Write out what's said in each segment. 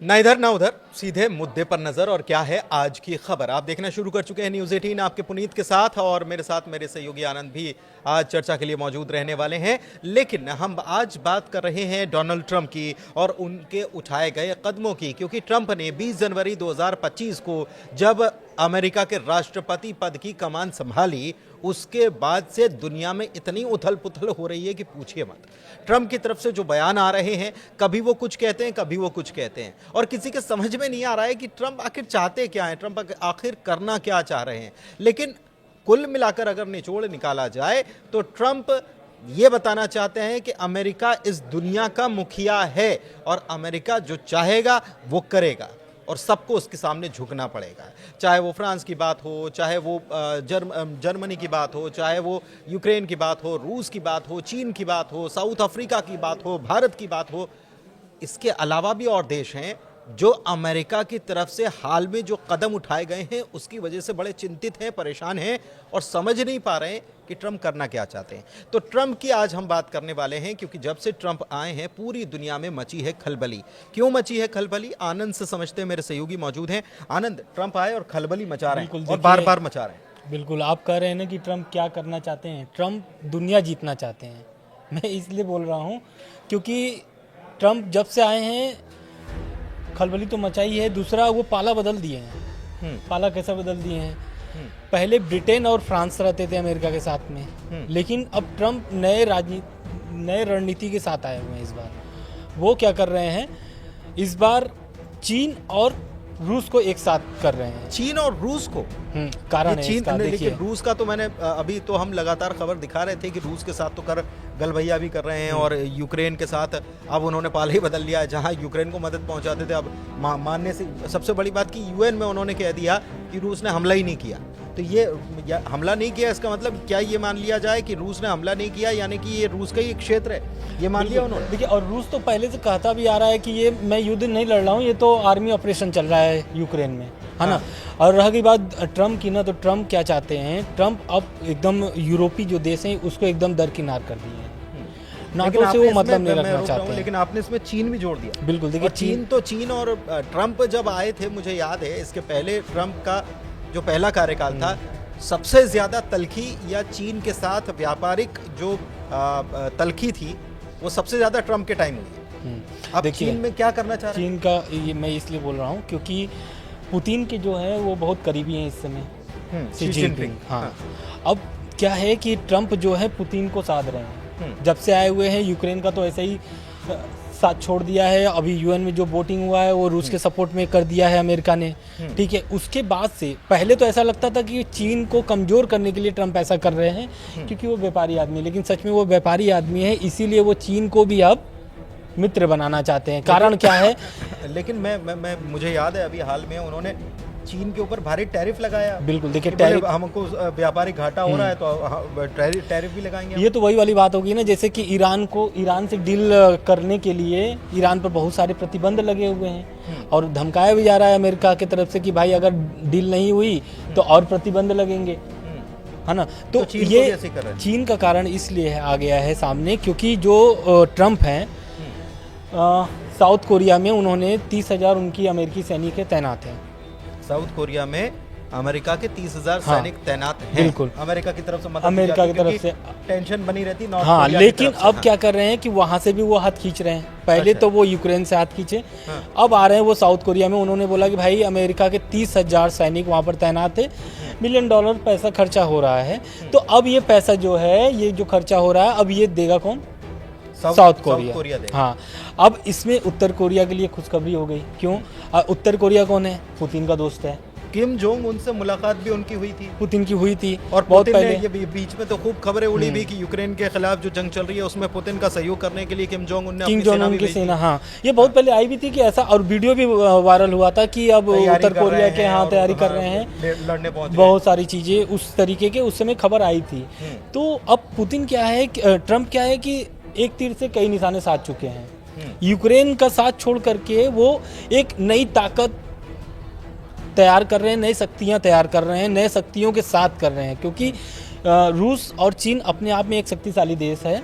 ना इधर ना उधर, सीधे मुद्दे पर नजर। और क्या है आज की खबर, आप देखना शुरू कर चुके हैं न्यूज़ 18 आपके पुनीत के साथ, और मेरे साथ मेरे सहयोगी आनंद भी आज चर्चा के लिए मौजूद रहने वाले हैं। लेकिन हम आज बात कर रहे हैं डोनाल्ड ट्रंप की और उनके उठाए गए कदमों की, क्योंकि ट्रंप ने 20 जनवरी 2025 को जब अमेरिका के राष्ट्रपति पद की कमान संभाली, उसके बाद से दुनिया में इतनी उथल पुथल हो रही है कि पूछिए मत। ट्रंप की तरफ से जो बयान आ रहे हैं, कभी वो कुछ कहते हैं, कभी वो कुछ कहते हैं, और किसी के समझ में नहीं आ रहा है कि ट्रंप आखिर चाहते क्या हैं, ट्रंप आखिर करना क्या चाह रहे हैं। लेकिन कुल मिलाकर अगर निचोड़ निकाला जाए तो ट्रंप ये बताना चाहते हैं कि अमेरिका इस दुनिया का मुखिया है और अमेरिका जो चाहेगा वो करेगा और सबको उसके सामने झुकना पड़ेगा। चाहे वो फ्रांस की बात हो, चाहे वो जर्मनी की बात हो, चाहे वो यूक्रेन की बात हो, रूस की बात हो, चीन की बात हो, साउथ अफ्रीका की बात हो, भारत की बात हो। इसके अलावा भी और देश हैं जो अमेरिका की तरफ से हाल में जो कदम उठाए गए हैं उसकी वजह से बड़े चिंतित हैं, परेशान हैं और समझ नहीं पा रहे हैं कि ट्रंप करना क्या चाहते हैं। तो ट्रंप की आज हम बात करने वाले हैं, क्योंकि जब से ट्रंप आए हैं पूरी दुनिया में मची है खलबली। क्यों मची है खलबली, आनंद से समझते हैं, मेरे सहयोगी मौजूद हैं। आनंद, ट्रंप आए और खलबली मचा रहे हैं और बार बार मचा रहे हैं। बिल्कुल, आप कह रहे हैं ना कि ट्रंप क्या करना चाहते हैं। ट्रंप दुनिया जीतना चाहते हैं। मैं इसलिए बोल रहा हूँ क्योंकि ट्रंप जब से आए हैं खलबली तो मचाई है, दूसरा वो पाला बदल दिए हैं। पाला कैसा बदल दिए हैं, पहले ब्रिटेन और फ्रांस रहते थे अमेरिका के साथ में, लेकिन अब ट्रंप नए रणनीति के साथ आए हुए हैं। इस बार वो क्या कर रहे हैं, इस बार चीन और रूस को एक साथ कर रहे हैं। चीन और रूस को कारण है चीन, इसका, लेकिन रूस का तो मैंने अभी तो हम लगातार खबर दिखा रहे थे कि रूस के साथ तो कर गलभैया भी कर रहे हैं और यूक्रेन के साथ अब उन्होंने पाला ही बदल लिया है। जहां यूक्रेन को मदद पहुंचाते थे अब मानने से सबसे बड़ी बात कि यूएन में उन्होंने कह दिया कि रूस ने हमला ही नहीं किया। तो ये हमला नहीं किया, इसका मतलब क्या ये मान लिया जाए कि रूस ने हमला नहीं किया, यानी कि ये रूस का ही एक क्षेत्र है, ये मान लिया उन्होंने? देखिए, और रूस तो पहले से कहता भी आ रहा है कि ये मैं युद्ध नहीं लड़ रहा हूँ, ये तो आर्मी ऑपरेशन चल रहा है यूक्रेन में, है ना। और रह गई बात ट्रंप की ना, तो ट्रंप क्या चाहते हैं, ट्रंप अब एकदम यूरोपीय जो देश हैं उसको एकदम दरकिनार कर दिए हैं। नाटो से वो मतलब नहीं रखना चाहते हैं। लेकिन आपने इसमें चीन भी जोड़ दिया। बिल्कुल, देखिए चीन और ट्रंप जब आए थे, मुझे याद है इसके पहले ट्रंप का जो पहला कार्यकाल था, सबसे ज्यादा तलखी या चीन के साथ व्यापारिक जो तलखी थी वो सबसे ज्यादा ट्रंप के टाइम हुई। अब चीन में क्या करना चाह रहे हैं? चीन का ये मैं इसलिए बोल रहा हूँ क्योंकि पुतिन के जो है वो बहुत करीबी हैं इस समय, शी जिनपिंग। हाँ, अब क्या है कि ट्रंप जो है पुतिन को साध रहे हैं। जब से आए हुए हैं, यूक्रेन का तो ऐसे ही साथ छोड़ दिया है। अभी यूएन में जो वोटिंग हुआ है वो रूस के सपोर्ट में कर दिया है अमेरिका ने, ठीक है। उसके बाद से पहले तो ऐसा लगता था कि चीन को कमजोर करने के लिए ट्रंप ऐसा कर रहे हैं क्योंकि वो व्यापारी आदमी है, लेकिन सच में वो व्यापारी आदमी है, इसीलिए वो चीन को भी अब मित्र बनाना चाहते हैं। कारण क्या है? लेकिन मैं मुझे याद है अभी हाल में उन्होंने चीन के ऊपर भारी टैरिफ लगाया। बिल्कुल, देखिए टैरिफ, हमको व्यापारिक घाटा हो रहा है तो टैरिफ भी लगाएंगे। ये तो वही वाली बात होगी ना, जैसे कि ईरान से डील करने के लिए ईरान पर बहुत सारे प्रतिबंध लगे हुए हैं और धमकाया भी जा रहा है अमेरिका की तरफ से कि भाई अगर डील नहीं हुई तो और प्रतिबंध लगेंगे, है ना। तो ये चीन का कारण इसलिए आ गया है सामने क्योंकि जो ट्रंप हैं साउथ कोरिया में उन्होंने 30,000 उनकी अमेरिकी सैनिक तैनात हैं। साउथ कोरिया में अमेरिका के 30,000 सैनिक तैनात हैं। बिल्कुल, अमेरिका की तरफ से मदद, अमेरिका की तरफ से टेंशन बनी रहती। हाँ, लेकिन अब क्या कर रहे हैं कि वहां से भी वो हाथ खींच रहे हैं। पहले तो वो यूक्रेन से हाथ खींचे, अब आ रहे हैं वो साउथ कोरिया में। उन्होंने बोला कि भाई अमेरिका के 30,000 सैनिक वहां पर तैनात है, $1 मिलियन पैसा खर्चा हो रहा है। तो अब ये पैसा जो है, ये जो खर्चा हो रहा है, अब ये देगा कौन? South Korea. हाँ, अब इसमें उत्तर कोरिया के लिए खुशखबरी हो गई। क्यों? उत्तर कोरिया कौन है? पुतिन का दोस्त है। किम जोंग उनसे मुलाकात भी उनकी हुई थी, पुतिन की हुई थी। और बहुत पहले ये बीच में तो खूब खबरें उड़ी भी कि यूक्रेन के खिलाफ जो जंग चल रही है उसमें पुतिन का सहयोग करने के लिए किम जोंग उन की सेना, हाँ, ये बहुत पहले आई भी थी कि ऐसा, और वीडियो भी वायरल हुआ था कि अब उत्तर कोरिया के यहाँ तैयारी कर रहे हैं, लड़ने पहुंच बहुत सारी चीजें उस तरीके के उस समय खबर आई थी। तो अब पुतिन क्या है, ट्रंप क्या है कि एक तीर से कई निशाने साध चुके हैं। यूक्रेन का साथ छोड़ करके वो एक नई ताकत तैयार कर रहे हैं, नई शक्तियां तैयार कर रहे हैं, नए शक्तियों के साथ कर रहे हैं, क्योंकि रूस और चीन अपने आप में एक शक्तिशाली देश है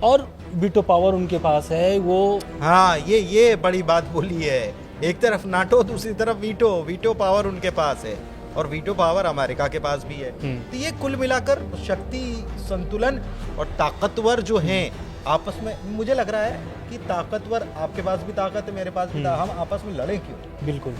और वीटो पावर उनके पास है वो। हाँ, ये बड़ी बात बोली है। एक तरफ नाटो, दूसरी तरफ वीटो पावर उनके पास है, और वीटो पावर अमेरिका के पास भी है। तो ये कुल मिलाकर शक्ति संतुलन और ताकतवर जो हैं आपस में, मुझे लग रहा है कि ताकतवर, आपके पास भी ताकत है, मेरे पास भी हम आपस में लड़ें क्यों? बिल्कुल।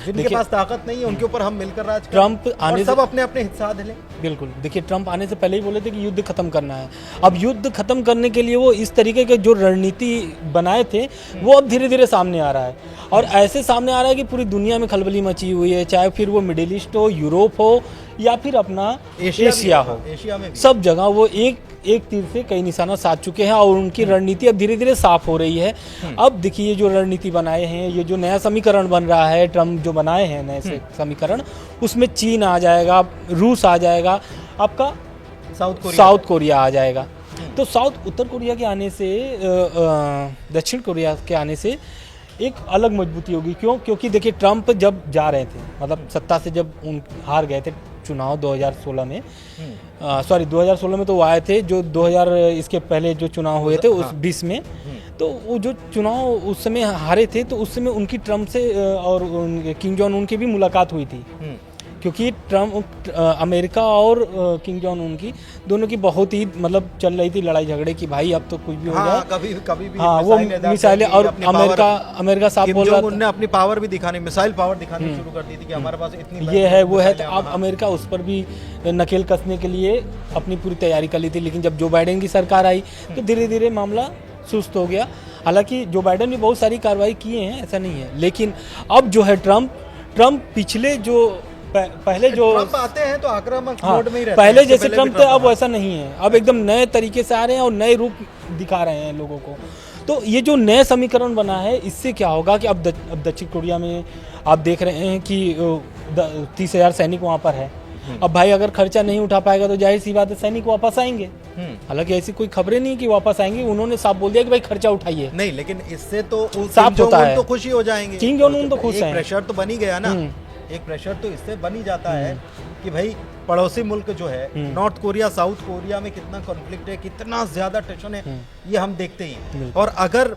जिनके पास ताकत नहीं है उनके ऊपर हम मिलकर राज करें, ट्रम्प आने और सब अपने अपने हिस्सा ले। बिल्कुल। देखिए, ट्रम्प आने से पहले ही बोले थे कि युद्ध खत्म करना है। अब युद्ध खत्म करने के लिए वो इस तरीके के जो रणनीति बनाए थे वो अब धीरे धीरे सामने आ रहा है, और ऐसे सामने आ रहा है कि पूरी दुनिया में खलबली मची हुई है, चाहे फिर वो मिडिल ईस्ट हो, यूरोप हो, या फिर अपना एशिया हो, एशिया में सब जगह वो एक तीर से कई निशाना साध चुके हैं, और उनकी रणनीति अब धीरे धीरे साफ हो रही है। अब देखिए, ये जो रणनीति बनाए हैं, ये जो नया समीकरण बन रहा है, ट्रम्प जो बनाए हैं नए समीकरण, उसमें चीन आ जाएगा, रूस आ जाएगा, आपका साउथ कोरिया आ जाएगा। तो उत्तर कोरिया के आने से, दक्षिण कोरिया के आने से एक अलग मजबूती होगी। क्यों? क्योंकि देखिए, ट्रम्प जब जा रहे थे, मतलब सत्ता से जब हार गए थे चुनाव 2016 में, 2016 में तो वो आए थे, जो 2000 इसके पहले जो चुनाव हुए थे उस 20 में, तो वो जो चुनाव उस समय हारे थे, तो उस समय उनकी ट्रम्प से और किम जोंग उन की भी मुलाकात हुई थी, क्योंकि ट्रम्प, अमेरिका और किम जोंग उन की दोनों की बहुत ही मतलब चल रही थी लड़ाई झगड़े की, भाई अब तो कुछ भी हो जाए। कभी भी हाँ, वो मिसाइलें, और अमेरिका साहब बोल रहा था, उन्होंने अपनी पावर भी दिखानी, मिसाइल पावर दिखानी शुरू कर दी थी कि हमारे पास इतनी ये है वो है। तो अब अमेरिका उस पर भी नकेल कसने के लिए अपनी पूरी तैयारी कर ली थी, लेकिन जब जो बाइडेन की सरकार आई तो धीरे धीरे मामला सुस्त हो गया। हालांकि जो बाइडेन ने बहुत सारी कार्रवाई किए हैं, ऐसा नहीं है, लेकिन अब जो है ट्रम्प पिछले जो पहले जो ट्रम्प आते हैं तो आक्रामक मोड में ही रहते पहले हैं, जैसे ट्रम्प थे अब वैसा नहीं है, अब एकदम नए तरीके से आ रहे हैं और नए रूप दिखा रहे हैं लोगों को। तो ये जो नए समीकरण बना है, इससे क्या होगा कि अब दक्षिण कोरिया में आप देख रहे हैं कि 30,000 सैनिक वहाँ पर है। अब भाई अगर खर्चा नहीं उठा पाएगा तो जाहिर सी बात है सैनिक वापस आएंगे। हालांकि ऐसी कोई खबरें नहीं कि वापस आएंगे, उन्होंने साफ बोल दिया कि भाई खर्चा उठाइए। नहीं, लेकिन इससे तो साफ होता है, तो खुशी हो जाएंगे, किम जोंग उन तो खुश हैं। प्रेशर तो बन ही गया ना, एक प्रेशर तो इससे बन ही जाता है कि भाई पड़ोसी मुल्क जो है, नॉर्थ कोरिया साउथ कोरिया में कितना कॉन्फ्लिक्ट है, कितना ज्यादा टेंशन है, ये हम देखते ही। और अगर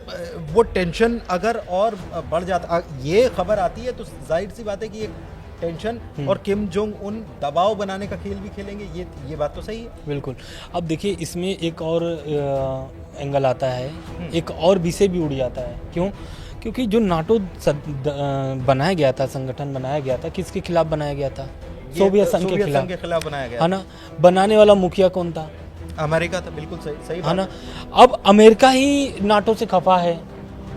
वो टेंशन अगर और बढ़ जाता, ये खबर आती है तो जाहिर सी बात है कि एक टेंशन और किम जोंग उन दबाव बनाने का खेल भी खेलेंगे, ये बात तो सही है। बिल्कुल। अब देखिए, इसमें एक और एंगल आता है, एक और विषय भी उड़ जाता है। क्यों? क्योंकि जो नाटो बनाया गया था, संगठन बनाया गया था, किसके खिलाफ बनाया गया था? सोवियत संघ के खिलाफ बनाया गया, है ना। बनाने वाला मुखिया कौन था? अमेरिका था। बिल्कुल सही है ना। अब अमेरिका ही नाटो से खफा है,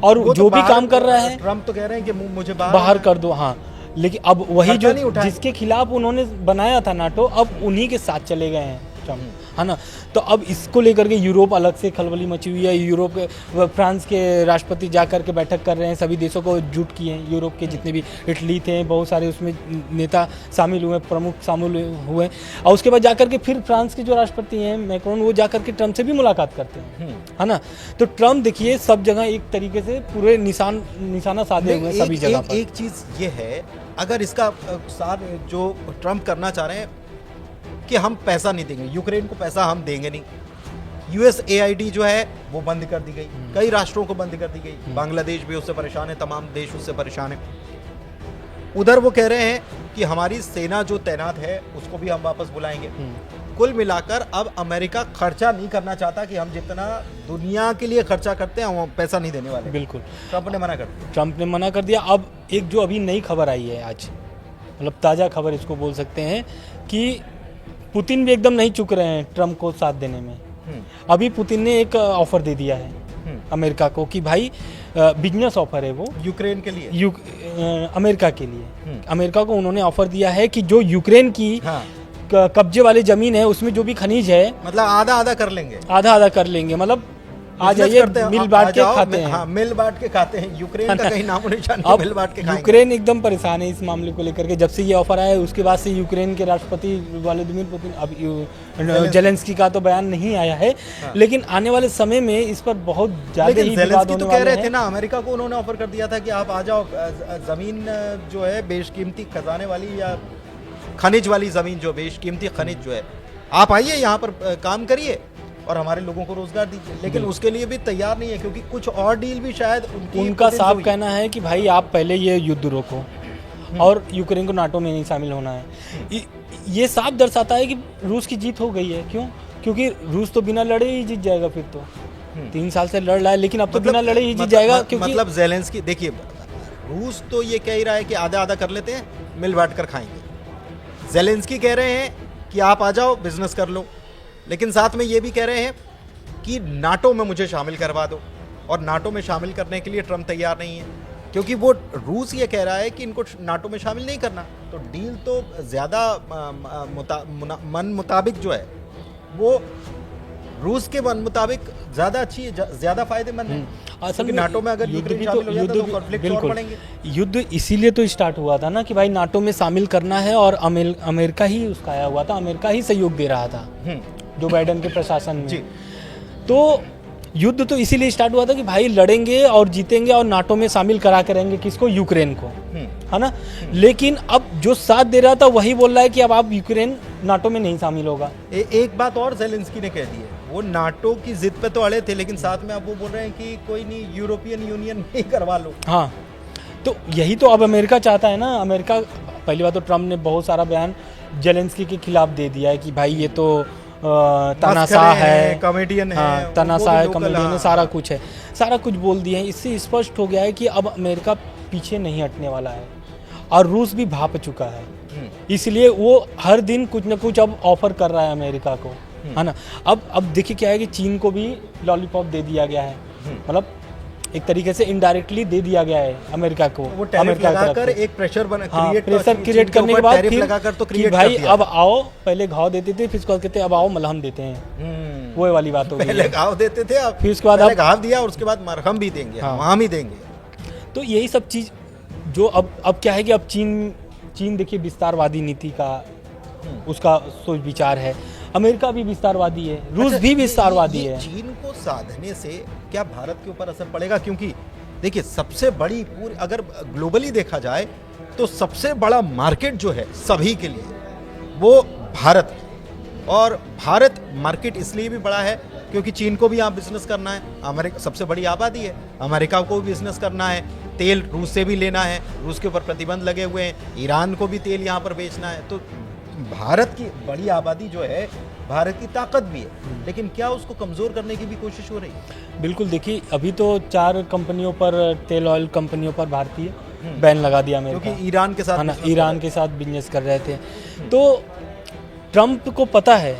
और जो भी काम कर रहा है, ट्रम्प तो कह रहे हैं कि मुझे बाहर कर दो। हाँ, लेकिन अब वही जो जिसके खिलाफ उन्होंने बनाया था नाटो, अब उन्हीं के साथ चले गए हैं ट्रम्प, है ना। तो अब इसको लेकर के यूरोप अलग से खलबली मची हुई है। यूरोप के, फ्रांस के राष्ट्रपति जा कर के बैठक कर रहे हैं, सभी देशों को जुट किए हैं, यूरोप के जितने भी, इटली थे, बहुत सारे उसमें नेता शामिल हुए, प्रमुख शामिल हुए। और उसके बाद जाकर के फिर फ्रांस के जो राष्ट्रपति हैं मैक्रोन, वो जाकर के ट्रम्प से भी मुलाकात करते हैं, है ना। तो ट्रम्प देखिए सब जगह एक तरीके से पूरे निशाना साधे हुए सभी जगह पर। एक चीज ये है, अगर इसका साथ जो ट्रम्प करना चाह रहे हैं कि हम पैसा नहीं देंगे, यूक्रेन को पैसा हम देंगे नहीं, USAID जो है वो बंद कर दी गई, कई राष्ट्रों को बंद कर दी गई, बांग्लादेश भी उससे परेशान है, तमाम देश उससे परेशान है। उधर वो कह रहे हैं कि हमारी सेना जो तैनात है उसको भी हम वापस बुलाएंगे। कुल मिलाकर अब अमेरिका खर्चा नहीं करना चाहता कि हम जितना दुनिया के लिए खर्चा करते हैं हम पैसा नहीं देने वाले। बिल्कुल, ट्रम्प ने मना कर दिया। ट्रम्प ने मना कर दिया। अब एक जो अभी नई खबर आई है आज, मतलब ताज़ा खबर इसको बोल सकते हैं, कि पुतिन भी एकदम नहीं चुक रहे हैं ट्रम्प को साथ देने में। अभी पुतिन ने एक ऑफर दे दिया है अमेरिका को कि भाई बिजनेस ऑफर है वो यूक्रेन के लिए, अमेरिका के लिए। अमेरिका को उन्होंने ऑफर दिया है कि जो यूक्रेन की कब्जे वाली जमीन है उसमें जो भी खनिज है, मतलब आधा आधा कर लेंगे, आधा कर लेंगे, मतलब आ जाइए मिल बांट के खाते हैं। हाँ, मिल बांट के खाते हैं। यूक्रेन का कहीं नामो निशान नहीं, मिल बांट के खाएंगे। यूक्रेन एकदम परेशान है इस मामले को लेकर के। जब से ये ऑफर आया उसके बाद से यूक्रेन के राष्ट्रपति व्लादिमीर पुतिन, अब जेलेंस्की का तो बयान नहीं आया है, लेकिन आने वाले समय में इस पर बहुत ज्यादा ही विवाद होने वाले हैं। कह रहे थे ना, अमेरिका को उन्होंने ऑफर कर दिया था कि आप आ जाओ, जमीन जो है बेशकीमती खजाने वाली या खनिज वाली जमीन, जो बेशकीमती खनिज जो है, आप आइए यहाँ पर काम करिए, और हमारे लोगों को रोजगार दीजिए, लेकिन उसके लिए भी तैयार नहीं है, क्योंकि कुछ और डील भी शायद उनका साफ कहना है कि भाई आप पहले ये युद्ध रोको और यूक्रेन को नाटो में नहीं शामिल होना है। ये साफ दर्शाता है कि रूस की जीत हो गई है। क्यों? क्योंकि रूस तो बिना लड़े ही जीत जाएगा। फिर तो 3 साल से लड़ रहा है, लेकिन अब तो बिना लड़े ही जीत जाएगा। क्योंकि मतलब ज़ेलेंस्की, देखिए रूस तो ये कह ही रहा है कि आधा आधा कर लेते हैं, मिल बांट कर खाएंगे। ज़ेलेंस्की कह रहे हैं कि आप आ जाओ, बिजनेस कर लो, लेकिन साथ में ये भी कह रहे हैं कि नाटो में मुझे शामिल करवा दो, और नाटो में शामिल करने के लिए ट्रम्प तैयार नहीं है, क्योंकि वो रूस ये कह रहा है कि इनको नाटो में शामिल नहीं करना। तो डील तो ज़्यादा मन मुताबिक जो है वो रूस के मन मुताबिक ज़्यादा अच्छी है, ज़्यादा फायदेमंद है। असल में नाटो में अगर युद्ध भी शामिल हो जाता तो कॉन्फ्लिक्ट और बढ़ेंगे। युद्ध इसीलिए तो स्टार्ट हुआ था ना कि भाई नाटो में शामिल करना है, और अमेरिका ही उसका आया हुआ था, अमेरिका ही सहयोग दे रहा था जो बाइडेन के प्रशासन में। तो युद्ध तो इसीलिए स्टार्ट हुआ था कि भाई लड़ेंगे और जीतेंगे और नाटो में शामिल करा करेंगे किसको? यूक्रेन को, है ना। लेकिन अब जो साथ दे रहा था वही बोल रहा है कि अब आप यूक्रेन नाटो में नहीं शामिल होगा। एक बात और ज़ेलेंस्की ने कह दी है, वो नाटो की जिद पे तो अड़े थे, लेकिन साथ में अब वो बोल रहे हैं कि कोई नहीं, यूरोपियन यूनियन में ही करवा लो। हाँ, तो यही तो अब अमेरिका चाहता है ना। अमेरिका, पहली बात तो ट्रम्प ने बहुत सारा बयान ज़ेलेंस्की के खिलाफ दे दिया है कि भाई ये तो तनाशाह है, कॉमेडियन है, हाँ, तनाशाह है, कॉमेडियन है, सारा कुछ है, सारा कुछ बोल दिए हैं। इससे स्पष्ट हो गया है कि अब अमेरिका पीछे नहीं हटने वाला है, और रूस भी भाप चुका है। इसलिए वो हर दिन कुछ ना कुछ अब ऑफर कर रहा है अमेरिका को, है ना। अब देखिए क्या है कि चीन को भी लॉलीपॉप दे दिया गया है, मतलब एक तरीके से इनडायरेक्टली दे दिया गया है अमेरिका को। वो टैरिफ लगाकर एक प्रेशर प्रेशर क्रिएट करने के बाद फिर कि भाई अब आओ, पहले घाव देते थे, फिर उसके बाद कहते अब आओ मलहम देते हैं। वो वाली बात हो गई। पहले घाव देते थे, अब फिर उसके बाद आप घाव दिया और उसके बाद मरहम भी देंगे, हम ही देंगे। तो यही सब चीज जो अब क्या है कि अब चीन देखिए विस्तारवादी नीति का उसका सोच विचार है, अमेरिका भी विस्तारवादी है, रूस भी विस्तारवादी है। चीन को साधने से क्या भारत के ऊपर असर पड़ेगा? क्योंकि देखिए सबसे बड़ी पूरी, अगर ग्लोबली देखा जाए तो सबसे बड़ा मार्केट जो है सभी के लिए वो भारत है, और भारत मार्केट इसलिए भी बड़ा है क्योंकि चीन को भी यहाँ बिजनेस करना है, अमेरिका सबसे बड़ी आबादी है, अमेरिका को भी बिजनेस करना है, तेल रूस से भी लेना है, रूस के ऊपर प्रतिबंध लगे हुए हैं, ईरान को भी तेल यहाँ पर बेचना है। तो भारत की बड़ी आबादी जो है, भारत की ताकत भी है, लेकिन क्या उसको कमज़ोर करने की भी कोशिश हो रही है? बिल्कुल, देखिए अभी तो 4 कंपनियों पर, तेल ऑयल कंपनियों पर भारतीय बैन लगा दिया अमेरिका, क्योंकि ईरान के साथ, है ना, ईरान के साथ बिजनेस कर रहे थे। तो ट्रम्प को पता है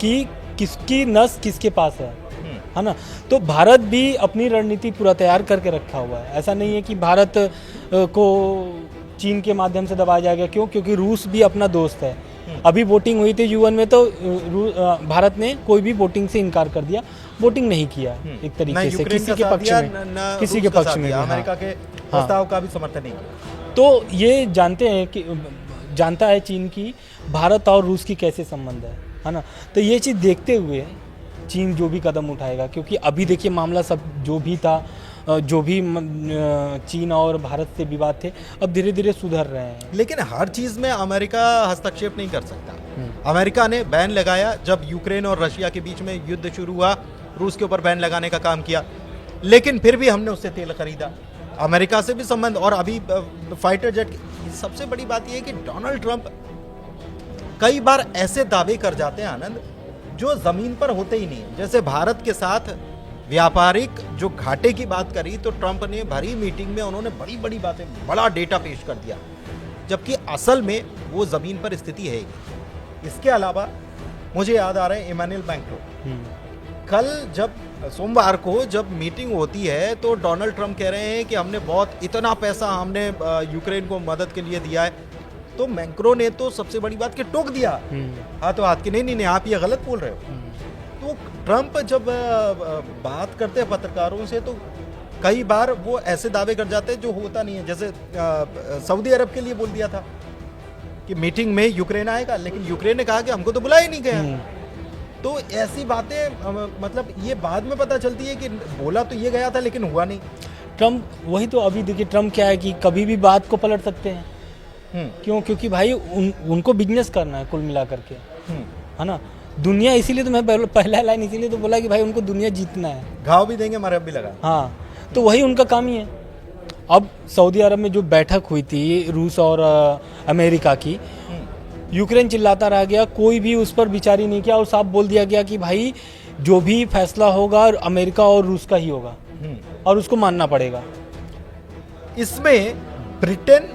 कि किसकी नस किसके पास है ना। तो भारत भी अपनी रणनीति पूरा तैयार करके रखा हुआ है। ऐसा नहीं है कि भारत को चीन के माध्यम से दबाया जाएगा। क्यों? क्योंकि रूस भी अपना दोस्त है। अभी वोटिंग हुई थी यूएन में, तो भारत ने कोई भी वोटिंग से इनकार कर दिया, वोटिंग नहीं किया एक तरीके से किसी के पक्ष में, किसी के पक्ष में, अमेरिका के प्रस्ताव का भी समर्थन नहीं किया। तो ये जानते हैं कि जानता है चीन की भारत और रूस की कैसे संबंध है ना। तो ये चीज़ देखते हुए चीन जो भी कदम उठाएगा, क्योंकि अभी देखिए मामला सब जो भी था, जो भी चीन और भारत से विवाद थे, अब धीरे धीरे सुधर रहे हैं। लेकिन हर चीज़ में अमेरिका हस्तक्षेप नहीं कर सकता। अमेरिका ने बैन लगाया जब यूक्रेन और रशिया के बीच में युद्ध शुरू हुआ, रूस के ऊपर बैन लगाने का काम किया, लेकिन फिर भी हमने उससे तेल खरीदा। अमेरिका से भी संबंध, और अभी फाइटर जेट। सबसे बड़ी बात यह है कि डोनाल्ड ट्रंप कई बार ऐसे दावे कर जाते हैं आनंद, जो जमीन पर होते ही नहीं। जैसे भारत के साथ व्यापारिक जो घाटे की बात करी, तो ट्रंप ने भरी मीटिंग में उन्होंने बड़ी बड़ी बातें, बड़ा डेटा पेश कर दिया, जबकि असल में वो जमीन पर स्थिति है। इसके अलावा मुझे याद आ रहा है इमानुएल मैक्रों, कल जब सोमवार को जब मीटिंग होती है, तो डोनाल्ड ट्रंप कह रहे हैं कि हमने इतना पैसा हमने यूक्रेन को मदद के लिए दिया है। तो मैक्रों ने तो सबसे बड़ी बात के टोक दिया, हाथों हाथ की, नहीं आप ये गलत बोल रहे हो। तो ट्रंप जब बात करते हैं पत्रकारों से, तो कई बार वो ऐसे दावे कर जाते हैं जो होता नहीं है। जैसे सऊदी अरब के लिए बोल दिया था कि मीटिंग में यूक्रेन आएगा, लेकिन यूक्रेन ने कहा कि हमको तो बुलाया ही नहीं गया। तो ऐसी बातें मतलब ये बाद में पता चलती है कि बोला तो ये गया था लेकिन हुआ नहीं। ट्रंप वही तो, अभी देखिए ट्रंप क्या है कि कभी भी बात को पलट सकते हैं। क्यों? क्योंकि भाई उनको बिजनेस करना है कुल मिला करके, है ना। दुनिया, इसीलिए तो मैं पहला लाइन इसीलिए तो बोला कि भाई उनको दुनिया जीतना है। घाव भी देंगे मरहब भी लगा। हाँ, तो वही उनका काम ही है। अब सऊदी अरब में जो बैठक हुई थी रूस और अमेरिका की, यूक्रेन चिल्लाता रह गया, कोई भी उस पर विचार ही नहीं किया और साफ बोल दिया गया कि भाई जो भी फैसला होगा अमेरिका और रूस का ही होगा और उसको मानना पड़ेगा। इसमें ब्रिटेन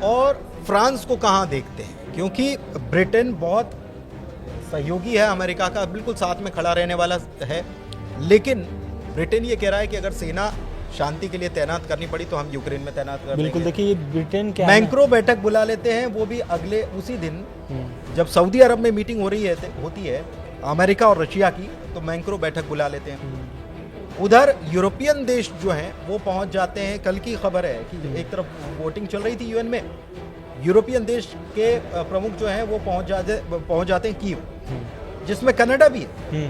और फ्रांस को कहाँ देखते हैं? क्योंकि ब्रिटेन बहुत सहयोगी है अमेरिका का, बिल्कुल साथ में खड़ा रहने वाला है, लेकिन ब्रिटेन ये कह रहा है कि अगर सेना शांति के लिए तैनात करनी पड़ी तो हम यूक्रेन में तैनात कर बिल्कुल। देंगे। देखिए ये ब्रिटेन क्या है, मैक्रो बैठक बुला लेते हैं, वो भी अगले उसी दिन जब सऊदी अरब में मीटिंग हो रही है होती है अमेरिका और रशिया की, तो मैक्रो बैठक बुला लेते हैं। उधर यूरोपियन देश जो हैं वो पहुंच जाते हैं। कल की खबर है कि एक तरफ वोटिंग चल रही थी यूएन में, यूरोपियन देश के प्रमुख जो हैं वो पहुंच जाते हैं कीव, जिसमें कनाडा भी है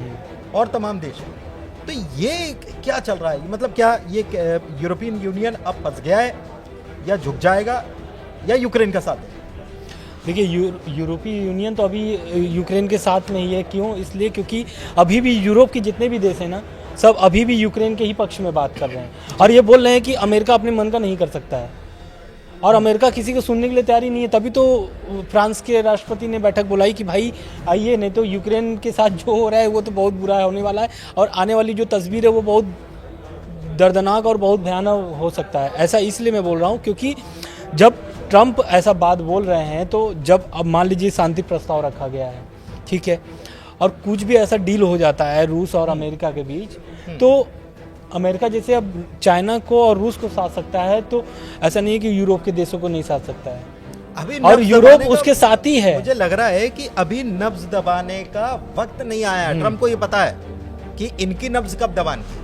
और तमाम देश हैं। तो ये क्या चल रहा है? मतलब क्या ये यूरोपियन यूनियन अब फंस गया है या झुक जाएगा या यूक्रेन का साथ है? देखिए यूरोपीय यूनियन तो अभी यूक्रेन के साथ में ही है। क्यों? इसलिए क्योंकि अभी भी यूरोप के जितने भी देश हैं ना, सब अभी भी यूक्रेन के ही पक्ष में बात कर रहे हैं और ये बोल रहे हैं कि अमेरिका अपने मन का नहीं कर सकता है और अमेरिका किसी को सुनने के लिए तैयार ही नहीं है। तभी तो फ्रांस के राष्ट्रपति ने बैठक बुलाई कि भाई आइए, नहीं तो यूक्रेन के साथ जो हो रहा है वो तो बहुत बुरा होने वाला है और आने वाली जो तस्वीर है वो बहुत दर्दनाक और बहुत भयानक हो सकता है। ऐसा इसलिए मैं बोल रहा हूँ क्योंकि जब ट्रंप ऐसा बात बोल रहे हैं, तो जब अब मान लीजिए शांति प्रस्ताव रखा गया है, ठीक है, और कुछ भी ऐसा डील हो जाता है रूस और अमेरिका के बीच, तो अमेरिका जैसे अब चाइना को और रूस को साथ सकता है, तो ऐसा नहीं है कि यूरोप के देशों को नहीं साथ सकता है। अभी और यूरोप उसके साथ ही है। मुझे लग रहा है कि अभी नब्ज दबाने का वक्त नहीं आया है। ट्रंप को ये पता है कि इनकी नब्ज कब दबानी है,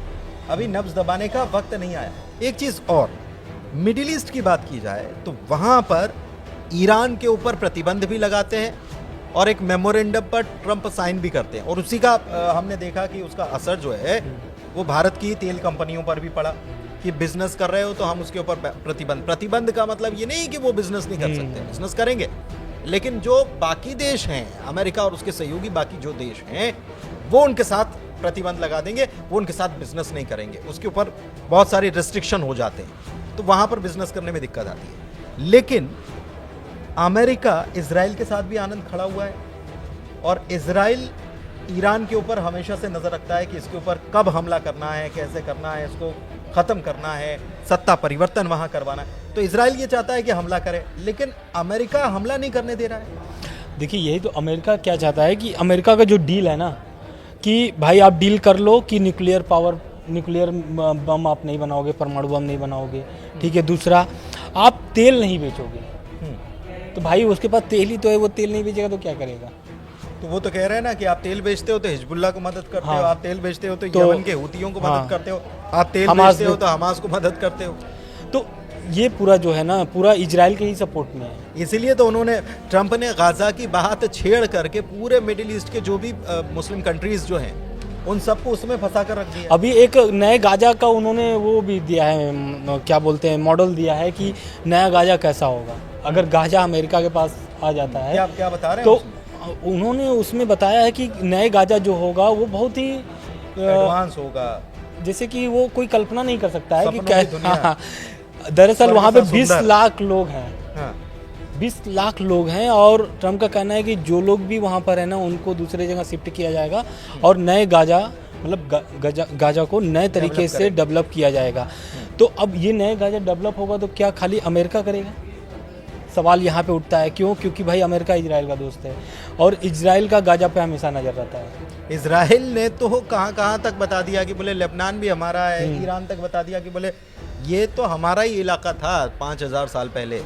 अभी नब्ज दबाने का वक्त नहीं आया। एक चीज और, मिडिल ईस्ट की बात की जाए तो वहां पर ईरान के ऊपर प्रतिबंध भी लगाते हैं और एक मेमोरेंडम पर ट्रंप साइन भी करते हैं, और उसी का हमने देखा कि उसका असर जो है वो भारत की तेल कंपनियों पर भी पड़ा कि बिजनेस कर रहे हो तो हम उसके ऊपर प्रतिबंध का मतलब ये नहीं कि वो बिजनेस नहीं कर सकते, बिजनेस करेंगे, लेकिन जो बाकी देश हैं अमेरिका और उसके सहयोगी बाकी जो देश हैं वो उनके साथ प्रतिबंध लगा देंगे, वो उनके साथ बिजनेस नहीं करेंगे, उसके ऊपर बहुत सारे रेस्ट्रिक्शन हो जाते हैं, तो वहां पर बिजनेस करने में दिक्कत आती है। लेकिन अमेरिका इजराइल के साथ भी आनंद खड़ा हुआ है और इजराइल ईरान के ऊपर हमेशा से नजर रखता है कि इसके ऊपर कब हमला करना है, कैसे करना है, इसको खत्म करना है, सत्ता परिवर्तन वहां करवाना है। तो इजराइल ये चाहता है कि हमला करे, लेकिन अमेरिका हमला नहीं करने दे रहा है। देखिए यही तो अमेरिका क्या चाहता है कि अमेरिका का जो डील है ना, कि भाई आप डील कर लो कि न्यूक्लियर बम आप नहीं बनाओगे, परमाणु बम नहीं बनाओगे, ठीक है। दूसरा, आप तेल नहीं बेचोगे, तो भाई उसके पास तेल ही तो है, वो तेल नहीं बेचेगा तो क्या करेगा? तो वो तो कह रहे हैं ना कि आप तेल बेचते हो तो हिजबुल्लाह को मदद करते हो, आप तेल बेचते हो तो यमन के हूतियों को मदद करते हो, आप तेल बेचते हो तो हमास को मदद करते हो। तो ये पूरा जो है ना, पूरा इजराइल के ही सपोर्ट में है। इसीलिए तो उन्होंने, ट्रंप ने गाजा की बात छेड़ करके पूरे मिडिल ईस्ट के जो भी मुस्लिम कंट्रीज जो हैं उन सबको उसमें फंसा कर रख दिया। अभी एक नए गाजा का उन्होंने वो भी दिया है, क्या बोलते हैं, मॉडल दिया है कि नया गाजा कैसा होगा अगर गाजा अमेरिका के पास आ जाता है। क्या बता रहे हैं? तो उन्होंने उसमें बताया है कि नए गाजा जो होगा वो बहुत ही एडवांस होगा, जैसे कि वो कोई कल्पना नहीं कर सकता है कि क्या। दरअसल वहाँ पे 20 लाख लोग हैं, 20 लाख लोग हैं, और ट्रंप का कहना है कि जो लोग भी वहाँ पर है ना उनको दूसरे जगह शिफ्ट किया जाएगा और नए गाजा, मतलब गाजा को नए तरीके से डेवलप किया जाएगा। तो अब ये नए गाजा डेवलप होगा तो क्या खाली अमेरिका करेगा? सवाल यहाँ पे उठता है। क्यों? क्योंकि भाई अमेरिका इजराइल का दोस्त है और इजराइल का गाजा पे हमेशा नजर रहता है। इजराइल ने तो कहाँ तक बता दिया कि बोले लेबनान भी हमारा है, ईरान तक बता दिया कि बोले ये तो हमारा ही इलाका था 5000 साल पहले,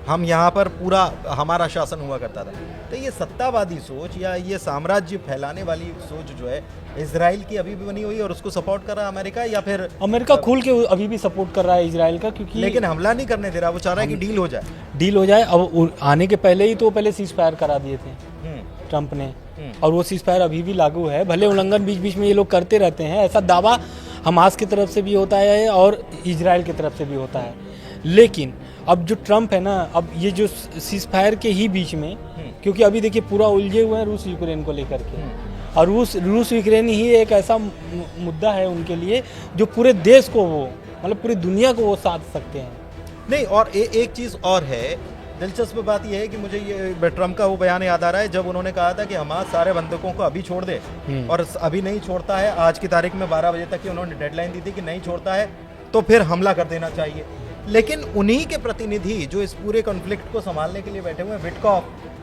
हम यहाँ पर पूरा हमारा शासन हुआ करता था। तो ये सत्तावादी सोच या ये साम्राज्य फैलाने वाली सोच जो है इजराइल की अभी भी बनी हुई है और उसको सपोर्ट कर रहा है अमेरिका, या फिर अमेरिका खुल के अभी भी सपोर्ट कर रहा है इजराइल का, क्योंकि लेकिन हमला नहीं करने दे रहा, वो चाह रहा है कि डील हो जाए। अब आने के पहले ही तो पहले सीज फायर करा दिए थे ट्रंप ने, और वो सीज फायर अभी भी लागू है। भले उल्लंघन बीच बीच में ये लोग करते रहते हैं, ऐसा दावा हमास की तरफ से भी होता है और इजराइल की तरफ से भी होता है, लेकिन अब जो ट्रंप है ना, अब ये जो सीज फायर के ही बीच में, क्योंकि अभी देखिए पूरा उलझे हुए हैं रूस यूक्रेन को लेकर के, और रूस यूक्रेन ही एक ऐसा मुद्दा है उनके लिए जो पूरे देश को वो मतलब पूरी दुनिया को वो साथ सकते हैं। नहीं, और एक चीज़ और है, दिलचस्प बात यह है कि मुझे ये ट्रम्प का वो बयान याद आ रहा है जब उन्होंने कहा था कि हमास सारे बंधकों को अभी छोड़ दे, और अभी नहीं छोड़ता है। आज की तारीख में 12 बजे तक की उन्होंने डेडलाइन दी थी कि नहीं छोड़ता है तो फिर हमला कर देना चाहिए। लेकिन उन्हीं के प्रतिनिधि जो इस पूरे कॉन्फ्लिक्ट को संभालने के लिए बैठे हुए हैं,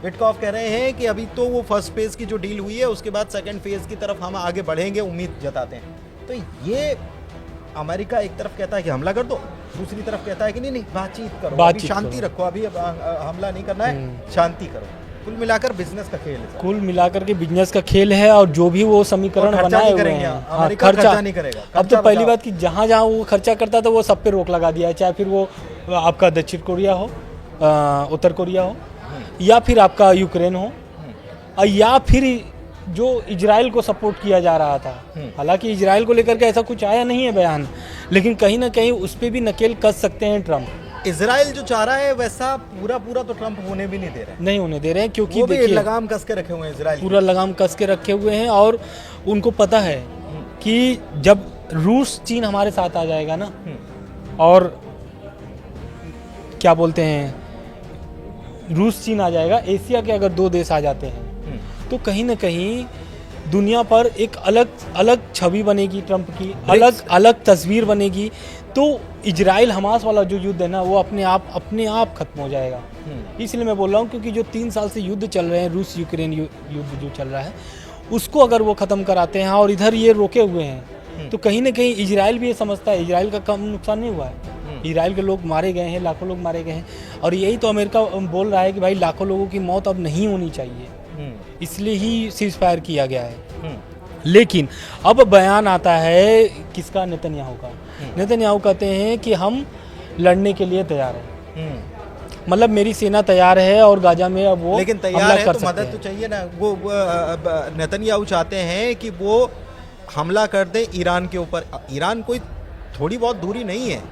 विटकॉफ कह रहे हैं कि अभी तो वो फर्स्ट फेज की जो डील हुई है उसके बाद सेकंड फेज की तरफ हम आगे बढ़ेंगे, उम्मीद जताते हैं। तो ये अमेरिका एक तरफ कहता है कि हमला कर दो, दूसरी तरफ कहता है कि नहीं बातचीत करो, अभी शांति रखो, अभी हमला नहीं करना है, शांति करो। कुल मिलाकर बिजनेस का खेल है, कुल मिलाकर के बिजनेस का खेल है। और जो भी वो समीकरण बनाए हुए हैं, अमेरिका खर्चा नहीं करेगा। अब तो पहली बात कि जहाँ जहाँ वो खर्चा करता था वो सब पे रोक लगा दिया है, चाहे फिर वो आपका दक्षिण कोरिया हो, उत्तर कोरिया हो, या फिर आपका यूक्रेन हो, या फिर जो इजराइल को सपोर्ट किया जा रहा था। हालांकि इजराइल को लेकर के ऐसा कुछ आया नहीं है बयान, लेकिन कहीं ना कहीं उस पर भी नकेल कस सकते हैं ट्रम्प। इजराइल जो चाह रहा है वैसा पूरा तो ट्रम्प होने भी नहीं दे रहे हैं, नहीं होने दे रहे हैं, क्योंकि देखिए लगाम कस के रखे हुए हैं इजराइल, पूरा लगाम कस के रखे हुए हैं। और उनको पता है कि जब रूस चीन हमारे साथ आ जाएगा ना, और क्या बोलते हैं, रूस चीन आ जाएगा, एशिया के अगर 2 देश आ जाते हैं तो कहीं ना कहीं दुनिया पर एक अलग छवि बनेगी ट्रम्प की, अलग तस्वीर बनेगी। तो इजराइल हमास वाला जो युद्ध है ना वो अपने आप खत्म हो जाएगा। इसलिए मैं बोल रहा हूँ, क्योंकि जो 3 साल से युद्ध चल रहे हैं, रूस यूक्रेन युद्ध जो चल रहा है, उसको अगर वो ख़त्म कराते हैं और इधर ये रोके हुए हैं, तो कहीं ना कहीं इजराइल भी ये समझता है इजराइल का कम नुकसान नहीं हुआ है। इजराइल के लोग मारे गए हैं, लाखों लोग मारे गए हैं, और यही तो अमेरिका बोल रहा है कि भाई लाखों लोगों की मौत अब नहीं होनी चाहिए, इसलिए ही सीज फायर किया गया है। लेकिन अब बयान आता है किसका, नेतन्याहू का। नेतन्याहू कहते हैं कि हम लड़ने के लिए तैयार हैं, मतलब मेरी सेना तैयार है और गाजा में अब वो लेकिन तैयार है तो मदद तो चाहिए ना। वो नेतन्याहू चाहते हैं कि वो हमला कर दे ईरान के ऊपर। ईरान कोई थोड़ी बहुत दूरी नहीं है,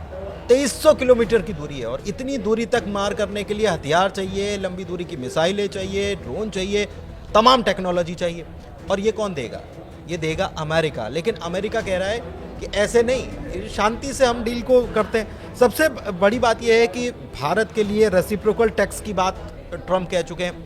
2300 किलोमीटर की दूरी है, और इतनी दूरी तक मार करने के लिए हथियार चाहिए, लंबी दूरी की मिसाइलें चाहिए, ड्रोन चाहिए, तमाम टेक्नोलॉजी चाहिए। और ये कौन देगा? ये देगा अमेरिका। लेकिन अमेरिका कह रहा है कि ऐसे नहीं, शांति से हम डील को करते हैं। सबसे बड़ी बात यह है कि भारत के लिए रेसिप्रोकल टैक्स की बात ट्रम्प कह चुके हैं।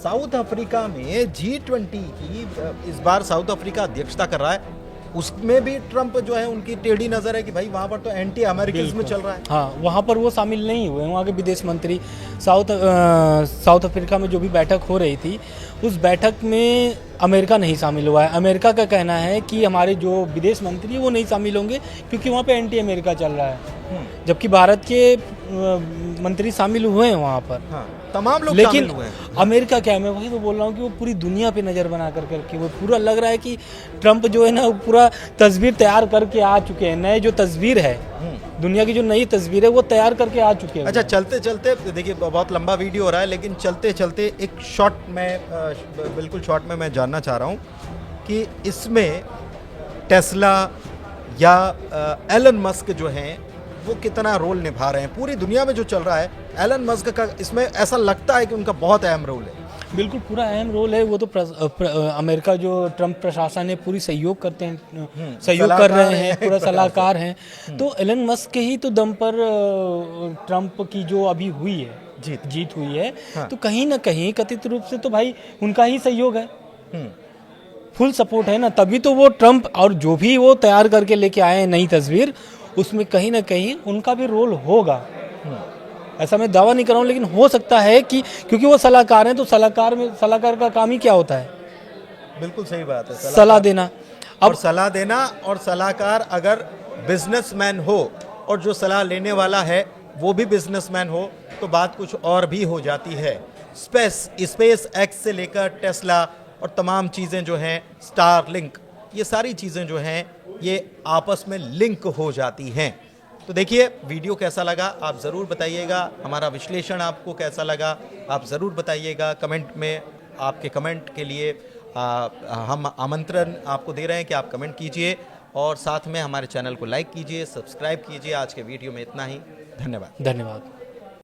साउथ अफ्रीका में G20 की इस बार साउथ अफ्रीका अध्यक्षता कर रहा है, उसमें भी ट्रम्प जो है उनकी टेढ़ी नज़र है कि भाई वहाँ पर तो एंटी अमेरिकनिज्म चल रहा है। हाँ, वहाँ पर वो शामिल नहीं हुए। वहाँ के विदेश मंत्री साउथ अफ्रीका में जो भी बैठक हो रही थी, उस बैठक में अमेरिका नहीं शामिल हुआ है। अमेरिका का कहना है कि हमारे जो विदेश मंत्री वो नहीं शामिल होंगे क्योंकि वहाँ पे एंटी अमेरिका चल रहा है, जबकि भारत के मंत्री शामिल हुए हैं वहाँ पर। हाँ, तमाम लोग लेकिन शामिल हुए हैं। अमेरिका क्या है, मैं वही तो बोल रहा हूँ कि वो पूरी दुनिया पे नज़र बना करके वो पूरा लग रहा है कि ट्रम्प जो है ना वो पूरा तस्वीर तैयार करके आ चुके हैं। नए जो तस्वीर है, दुनिया की जो नई तस्वीर है वो तैयार करके आ चुके हैं। अच्छा, चलते चलते देखिए बहुत लंबा वीडियो हो रहा है, लेकिन चलते चलते एक शॉट में बिल्कुल शॉर्ट में मैं जानना चाह रहा हूँ कि इसमें टेस्ला या एलन मस्क जो हैं वो कितना रोल निभा रहे हैं पूरी दुनिया में जो चल रहा है। एलन मस्क का इसमें ऐसा लगता है कि उनका बहुत अहम रोल है। बिल्कुल पूरा अहम रोल है। वो तो अमेरिका जो ट्रम्प प्रशासन है पूरी सहयोग करते हैं, सहयोग कर रहे हैं, पूरा सलाहकार हैं। तो एलन मस्क के ही तो दम पर ट्रम्प की जो अभी हुई है जीत हुई है। हाँ। तो कहीं ना कहीं कथित रूप से तो भाई उनका ही सहयोग है, फुल सपोर्ट है ना, तभी तो वो ट्रम्प और जो भी वो तैयार करके लेके आए हैं नई तस्वीर, उसमें कहीं ना कहीं उनका भी रोल होगा। ऐसा मैं दावा नहीं कर रहा हूँ, लेकिन हो सकता है कि क्योंकि वो सलाहकार हैं, तो सलाहकार का काम ही क्या होता है? बिल्कुल सही बात है, सलाह देना। अब सलाह देना, और सलाहकार अगर बिजनेसमैन हो और जो सलाह लेने वाला है वो भी बिजनेसमैन हो तो बात कुछ और भी हो जाती है। स्पेस एक्स से लेकर टेस्ला और तमाम चीज़ें जो हैं, स्टारलिंक, ये सारी चीज़ें जो हैं ये आपस में लिंक हो जाती हैं। तो देखिए वीडियो कैसा लगा आप ज़रूर बताइएगा, हमारा विश्लेषण आपको कैसा लगा आप ज़रूर बताइएगा कमेंट में। आपके कमेंट के लिए हम आमंत्रण आपको दे रहे हैं कि आप कमेंट कीजिए और साथ में हमारे चैनल को लाइक कीजिए, सब्सक्राइब कीजिए। आज के वीडियो में इतना ही, धन्यवाद।